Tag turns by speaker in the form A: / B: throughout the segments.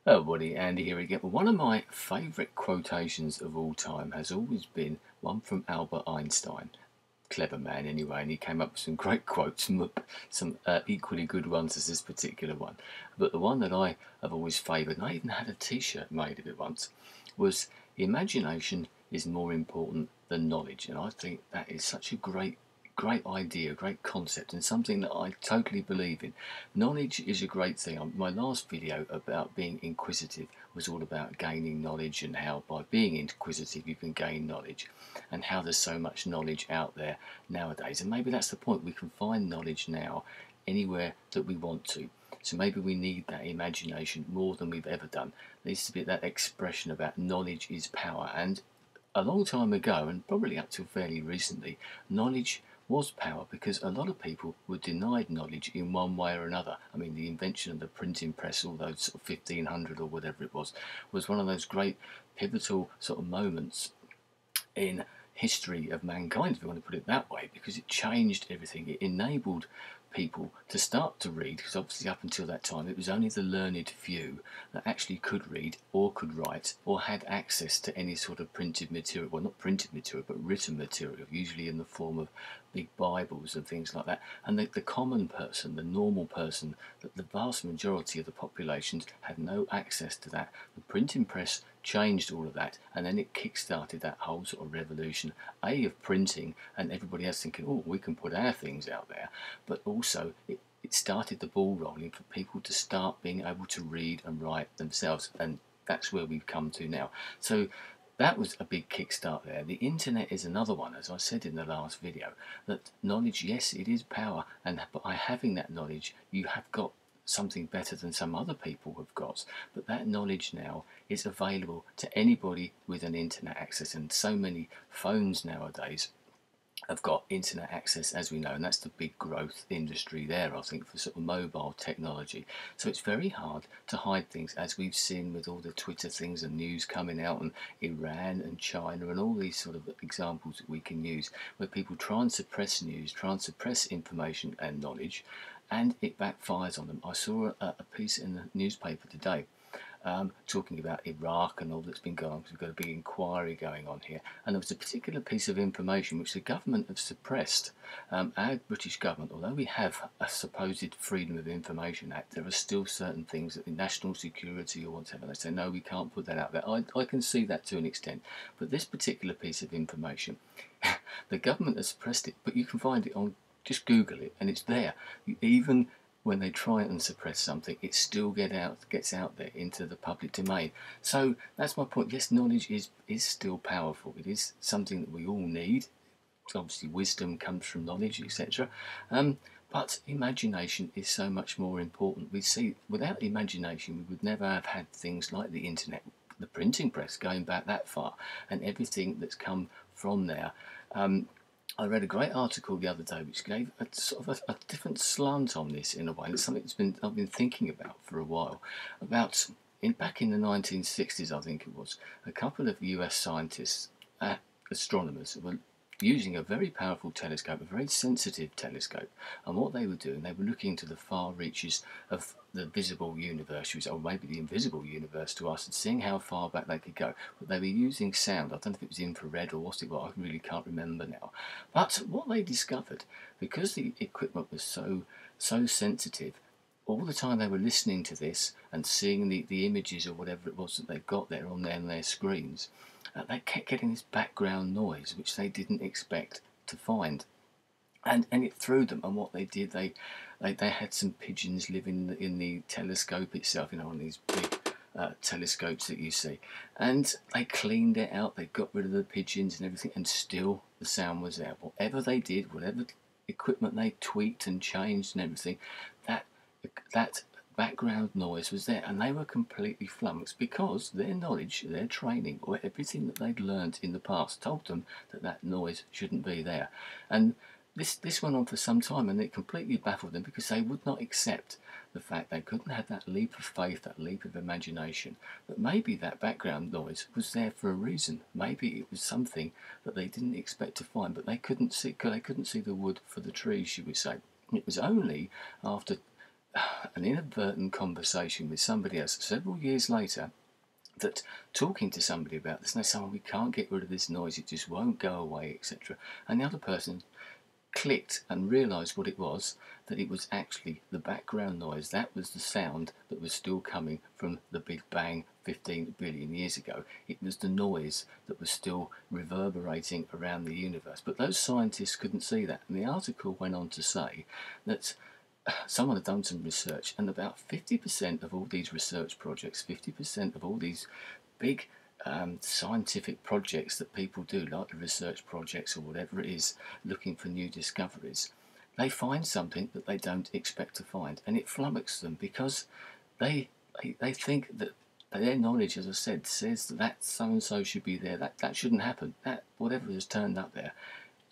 A: Oh, buddy, Andy here again. One of my favourite quotations of all time has always been one from Albert Einstein. Clever man, anyway, and he came up with some great quotes, some equally good ones as this particular one. But the one that I have always favoured, and I even had a T-shirt made of it once, was imagination is more important than knowledge. And I think that is such a great idea, great concept, and something that I totally believe in. Knowledge is a great thing. My last video about being inquisitive was all about gaining knowledge and how by being inquisitive you can gain knowledge, and how there's so much knowledge out there nowadays. And maybe that's the point. We can find knowledge now anywhere that we want to. So maybe we need that imagination more than we've ever done. There needs to be that expression about knowledge is power. And a long time ago, and probably up till fairly recently, knowledge was power, because a lot of people were denied knowledge in one way or another. I mean, the invention of the printing press, although sort of 1500 or whatever it was one of those great pivotal sort of moments in history of mankind, if you want to put it that way, because it changed everything. It enabled people to start to read, because obviously up until that time it was only the learned few that actually could read or could write or had access to any sort of printed material. Well, not printed material, but written material, usually in the form of big Bibles and things like that. And the common person, the normal person, the vast majority of the populations had no access to that. The printing press changed all of that, and then it kick-started that whole sort of revolution, of printing, and everybody else thinking, oh, we can put our things out there, but also it started the ball rolling for people to start being able to read and write themselves, and that's where we've come to now. So that was a big kickstart there. The internet is another one, as I said in the last video, that knowledge, yes, it is power, and by having that knowledge, you have got something better than some other people have got. But that knowledge now is available to anybody with an internet access, and so many phones nowadays have got internet access, as we know, and that's the big growth industry there, I think, for sort of mobile technology. So it's very hard to hide things, as we've seen with all the Twitter things and news coming out, and Iran and China and all these sort of examples that we can use, where people try and suppress news, try and suppress information and knowledge, and it backfires on them. I saw a piece in the newspaper today talking about Iraq and all that's been going on, because we've got a big inquiry going on here. And there was a particular piece of information which the government have suppressed. Our British government, although we have a supposed Freedom of Information Act, there are still certain things that in national security or whatever, they say, no, we can't put that out there. I can see that to an extent. But this particular piece of information, the government has suppressed it, but you can find it on, just Google it, and it's there. Even when they try and suppress something, it still gets out there into the public domain. So that's my point. Yes, knowledge is still powerful. It is something that we all need. Obviously, wisdom comes from knowledge, etc. But imagination is so much more important. We see, without imagination, we would never have had things like the internet, the printing press, going back that far, and everything that's come from there. I read a great article the other day which gave a sort of a different slant on this in a way. It's something I've been thinking about for a while. Back in the 1960s, I think it was, a couple of US scientists, astronomers, were using a very powerful telescope, a very sensitive telescope, and what they were doing, they were looking to the far reaches of the visible universe, or maybe the invisible universe to us, and seeing how far back they could go. But they were using sound. I don't know if it was infrared or what it was, I really can't remember now. But what they discovered, because the equipment was so sensitive, all the time they were listening to this and seeing the images or whatever it was that they've got there on their screens, they kept getting this background noise which they didn't expect to find, and it threw them. And what they did, they had some pigeons living in the telescope itself, you know, on these big telescopes that you see, and they cleaned it out, they got rid of the pigeons and everything, and still the sound was there. Whatever they did, whatever equipment they tweaked and changed and everything, that background noise was there, and they were completely flummoxed, because their knowledge, their training, or everything that they'd learned in the past told them that noise shouldn't be there. And this went on for some time, and it completely baffled them, because they would not accept the fact they couldn't have that leap of faith, that leap of imagination, that maybe that background noise was there for a reason. Maybe it was something that they didn't expect to find, but they couldn't see the wood for the trees, you would say. It was only after an inadvertent conversation with somebody else several years later, that talking to somebody about this, and they say, oh, we can't get rid of this noise, it just won't go away, etc. And the other person clicked and realised what it was, that it was actually the background noise. That was the sound that was still coming from the Big Bang 15 billion years ago. It was the noise that was still reverberating around the universe. But those scientists couldn't see that. And the article went on to say that someone had done some research, and about 50% of all these research projects, 50% of all these big scientific projects that people do, like the research projects or whatever it is, looking for new discoveries, they find something that they don't expect to find, and it flummoxes them because they think that their knowledge, as I said, says that so and so should be there. That shouldn't happen. That whatever has turned up there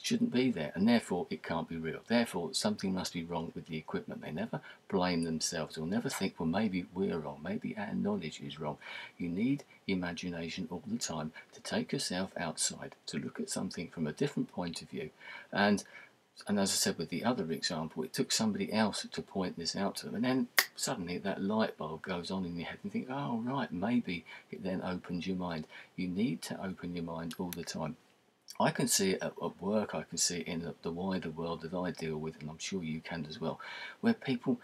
A: shouldn't be there, and therefore it can't be real. Therefore something must be wrong with the equipment. They never blame themselves, or never think, well, maybe we're wrong, maybe our knowledge is wrong. You need imagination all the time to take yourself outside, to look at something from a different point of view. And as I said with the other example, it took somebody else to point this out to them, and then suddenly that light bulb goes on in your head and you think, oh right, maybe it then opens your mind. You need to open your mind all the time. I can see it at work, I can see it in the wider world that I deal with, and I'm sure you can as well, where people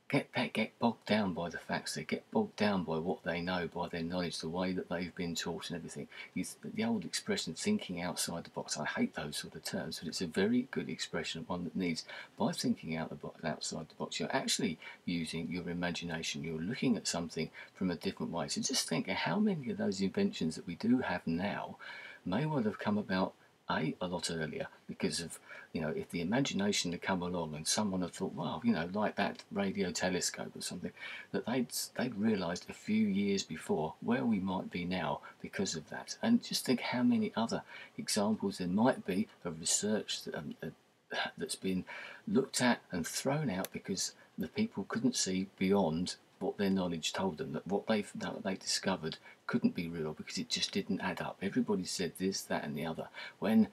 A: get bogged down by the facts, they get bogged down by what they know, by their knowledge, the way that they've been taught and everything. The old expression, thinking outside the box, I hate those sort of terms, but it's a very good expression, one that needs, by thinking outside the box, you're actually using your imagination, you're looking at something from a different way. So just think of how many of those inventions that we do have now may well have come about a lot earlier, because of, if the imagination had come along and someone had thought, wow, like that radio telescope or something, that they'd realised a few years before where we might be now because of that. And just think how many other examples there might be of research that's been looked at and thrown out because the people couldn't see beyond what their knowledge told them, that what they discovered couldn't be real because it just didn't add up. Everybody said this, that and the other. When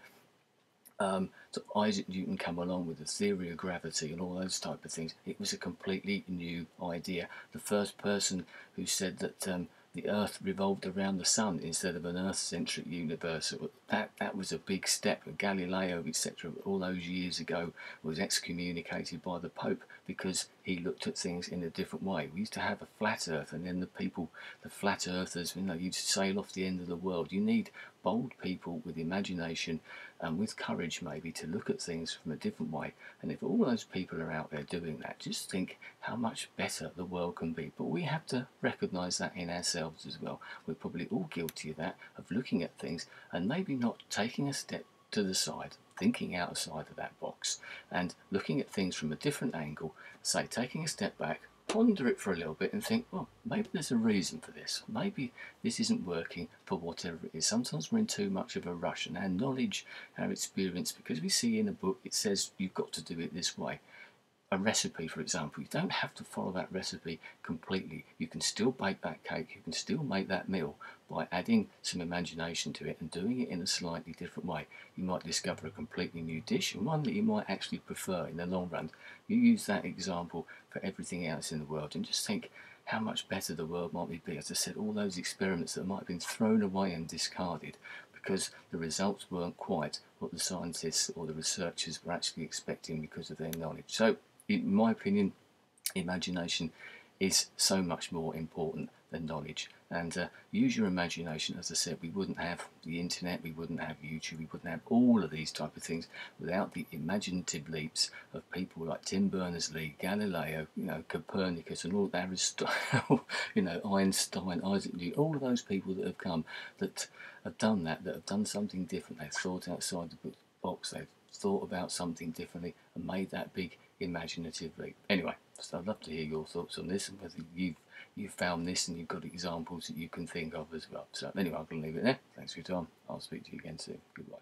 A: so Isaac Newton came along with the theory of gravity and all those type of things, it was a completely new idea. The first person who said that the Earth revolved around the Sun instead of an Earth-centric universe, that was a big step. Galileo, etc., all those years ago, was excommunicated by the Pope because he looked at things in a different way. We used to have a flat Earth, and then the flat earthers, you'd sail off the end of the world. You need bold people with imagination and with courage, maybe, to look at things from a different way. And if all those people are out there doing that, just think how much better the world can be. But we have to recognise that in ourselves as well. We're probably all guilty of that, of looking at things and maybe not taking a step to the side, thinking outside of that box and looking at things from a different angle, say taking a step back, ponder it for a little bit and think, well, maybe there's a reason for this. Maybe this isn't working for whatever it is. Sometimes we're in too much of a rush, and our knowledge, our experience, because we see in a book it says you've got to do it this way. A recipe, for example, you don't have to follow that recipe completely. You can still bake that cake, you can still make that meal by adding some imagination to it and doing it in a slightly different way. You might discover a completely new dish, and one that you might actually prefer in the long run. You use that example for everything else in the world, and just think how much better the world might be. As I said, all those experiments that might have been thrown away and discarded because the results weren't quite what the scientists or the researchers were actually expecting because of their knowledge. So, in my opinion, imagination is so much more important than knowledge. And use your imagination. As I said, we wouldn't have the internet, we wouldn't have YouTube, we wouldn't have all of these type of things without the imaginative leaps of people like Tim Berners-Lee, Galileo, Copernicus, and all Aristotle, Einstein, Isaac Newton, all of those people that have come, that have done that have done something different. They've thought outside the box, they've thought about something differently and made that big imaginative leap. Anyway, so I'd love to hear your thoughts on this and whether you've found this and you've got examples that you can think of as well. So anyway, I'm going to leave it there. Thanks for your time. I'll speak to you again soon. Goodbye.